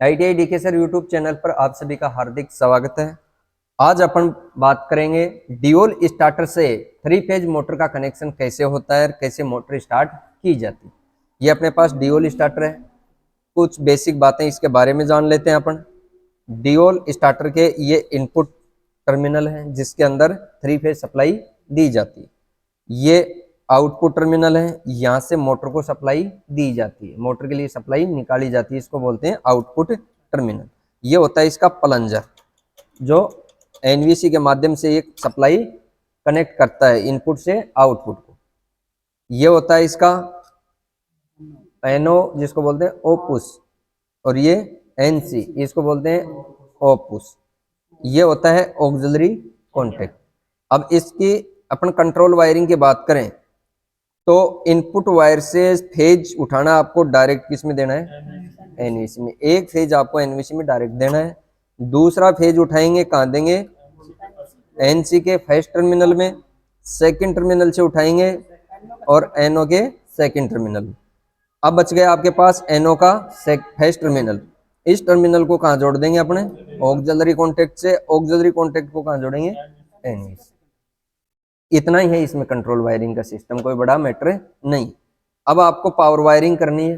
ITI DK sir YouTube channel पर आप सभी का हार्दिक स्वागत है। आज अपन बात करेंगे ड्यूल स्टार्टर से 3 फेज मोटर का कनेक्शन कैसे होता है और कैसे मोटर स्टार्ट की जाती है। ये अपने पास ड्यूल स्टार्टर है, कुछ बेसिक बातें इसके बारे में जान लेते हैं अपन। ड्यूल स्टार्टर के ये इनपुट टर्मिनल है जिसके अंदर 3 फेज सप्लाई दी जाती है। ये आउटपुट टर्मिनल है, यहाँ से मोटर को सप्लाई दी जाती है, मोटर के लिए सप्लाई निकाली जाती है, इसको बोलते हैं आउटपुट टर्मिनल। ये होता है इसका प्लंजर जो एनवीसी के माध्यम से एक सप्लाई कनेक्ट करता है इनपुट से आउटपुट को। ये होता है इसका एनो जिसको बोलते हैं ओपुस, और ये एनसी इसको बोलते हैं ओपुस। ये होता है ऑक्सिलरी कॉन्टैक्ट। अब इसकी अपन कंट्रोल वायरिंग की बात करें तो इनपुट वायर से फेज उठाना आपको डायरेक्ट किस में देना है, एनवीसी में। एक फेज आपको एनवीसी में डायरेक्ट देना है, दूसरा फेज उठाएंगे कहाँ देंगे, एनसी के फर्स्ट टर्मिनल में, सेकंड टर्मिनल से उठाएंगे और एनओ के सेकंड टर्मिनल में। अब बच गया आपके पास एनओ का फर्स्ट टर्मिनल। इस टर्मिनल को कहाँ जोड़ देंगे अपने, ऑक्सिलरी कॉन्टैक्ट से। ऑक्सिलरी कॉन्टैक्ट को कहाँ जोड़ेंगे, एनवीसी। इतना ही है इसमें कंट्रोल वायरिंग का सिस्टम, कोई बड़ा मैटर नहीं। अब आपको पावर वायरिंग करनी है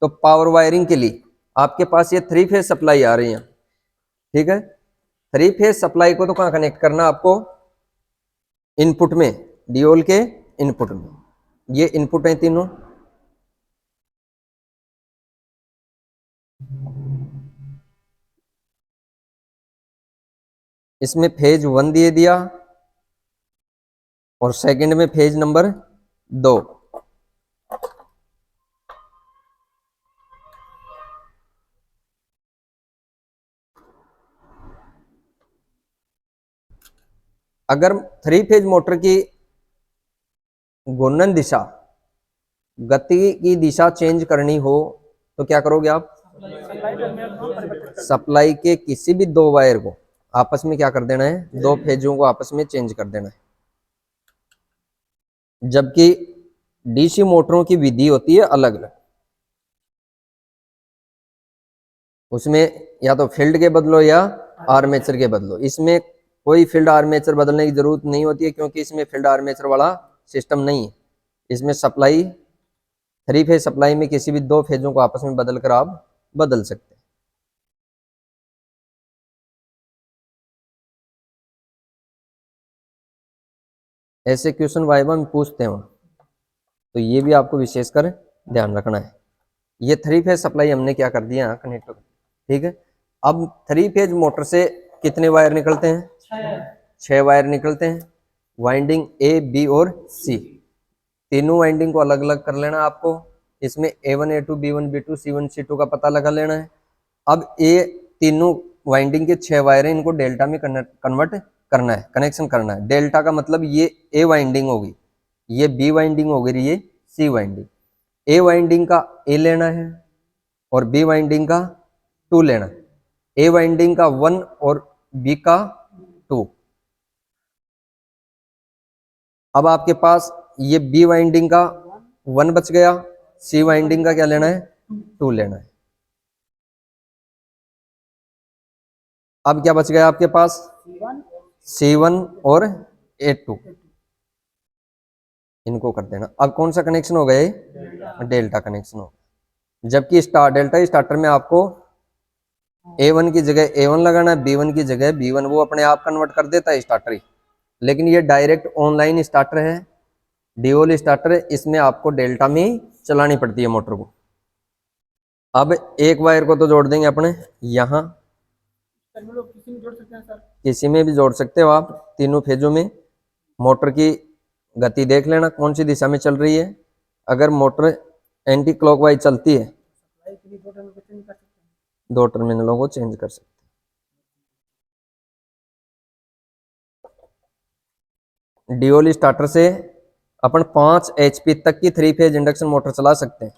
तो पावर वायरिंग के लिए आपके पास ये 3 फेज सप्लाई आ रही है, ठीक है। 3 फेज सप्लाई को तो कहाँ कनेक्ट करना आपको, इनपुट में, ड्यूल के इनपुट में। ये इनपुट है तीनों। इसमें फेज 1 दे दिया और सेकंड में फेज नंबर 2। अगर 3 फेज मोटर की घूर्णन दिशा, गति की दिशा चेंज करनी हो तो क्या करोगे आप, सप्लाई के किसी भी 2 वायर को आपस में क्या कर देना है, 2 फेजों को आपस में चेंज कर देना है। जबकि डीसी मोटरों की विधि होती है अलग अलग, उसमें या तो फील्ड के बदलो या आर्मेचर के बदलो। इसमें कोई फील्ड आर्मेचर बदलने की जरूरत नहीं होती है क्योंकि इसमें फील्ड आर्मेचर वाला सिस्टम नहीं है। इसमें सप्लाई 3 फेज सप्लाई में किसी भी 2 फेजों को आपस में बदल कर आप बदल सकते हैं। ऐसे क्वेश्चन वाइवा में पूछते हैं तो ये भी आपको विशेषकर ध्यान रखना है। ये 3 फेज सप्लाई हमने क्या कर दिया यहाँ कनेक्ट, ठीक है। अब 3 फेज मोटर से कितने वायर निकलते हैं, 6 वायर निकलते हैं। वाइंडिंग ए, बी और सी, तीनों वाइंडिंग को अलग अलग कर लेना आपको। इसमें A1 A2 B1 B2 C1 C2 का पता लगा लेना है। अब ये तीनों वाइंडिंग के 6 वायर हैं, इनको डेल्टा में कन्वर्ट करना है, कनेक्शन करना है। डेल्टा का मतलब ये ए वाइंडिंग होगी, ये बी वाइंडिंग होगी, ये सी वाइंडिंग। ए वाइंडिंग का ए लेना है और बी वाइंडिंग का 2 लेना है। ए वाइंडिंग का 1 और बी का 2। अब आपके पास ये बी वाइंडिंग का 1 बच गया, सी वाइंडिंग का क्या लेना है, 2 लेना है। अब क्या बच गया आपके पास, C1 और A2, इनको कर देना। अब कौन सा कनेक्शन हो गया, डेल्टा कनेक्शन हो। जबकि डेल्टा स्टार्टर में आपको A1 की जगह A1 लगाना है, B1 की जगह B1, वो अपने आप कन्वर्ट कर देता है स्टार्टर ही। लेकिन ये डायरेक्ट ऑनलाइन स्टार्टर है, ड्यूल स्टार्टर है, इसमें आपको डेल्टा में ही चलानी पड़ती है मोटर को। अब एक वायर को तो जोड़ देंगे अपने यहाँ, किसी में भी जोड़ सकते हो आप, तीनों फेजों में। मोटर की गति देख लेना कौन सी दिशा में चल रही है। अगर मोटर एंटी क्लॉकवाइज चलती है, 2 टर्मिनलों को चेंज कर सकते हैं। ड्यूल स्टार्टर से अपन 5 HP तक की 3 फेज इंडक्शन मोटर चला सकते हैं।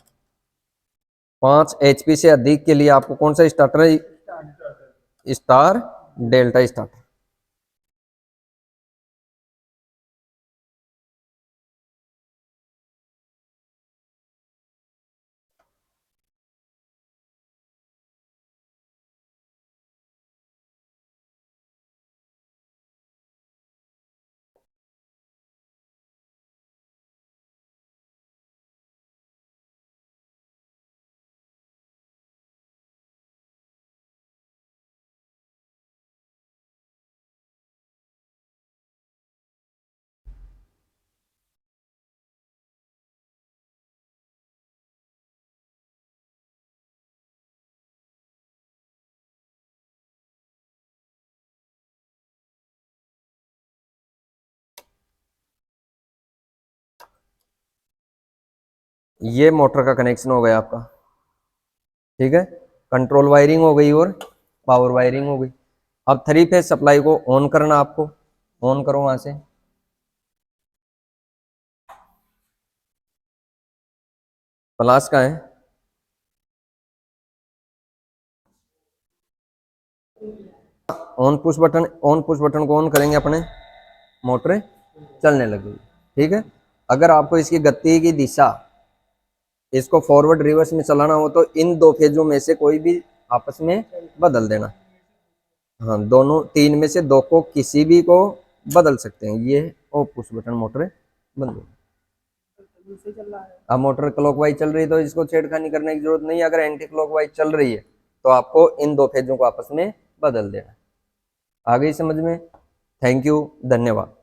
5 HP से अधिक के लिए आपको कौन सा स्टार्टर है, स्टार डेल्टा स्टार्टर। ये मोटर का कनेक्शन हो गया आपका, ठीक है। कंट्रोल वायरिंग हो गई और पावर वायरिंग हो गई। अब 3 फेज सप्लाई को ऑन करना, आपको ऑन करो वहां से। प्लस का है, ऑन पुश बटन को ऑन करेंगे अपने, मोटर चलने लगेगी, ठीक है। अगर आपको इसकी गति की दिशा, इसको फॉरवर्ड रिवर्स में चलाना हो तो इन 2 फेजों में से कोई भी आपस में बदल देना। हाँ, दोनों 3 में से 2 को, किसी भी को बदल सकते हैं। ये ऑफ पुश बटन, मोटर बंद हो। अब मोटर क्लॉकवाइज चल रही है तो इसको छेड़खानी करने की जरूरत नहीं है। अगर एंटी क्लॉकवाइज चल रही है तो आपको इन 2 फेजों को आपस में बदल देना। आ गई समझ में? थैंक यू, धन्यवाद।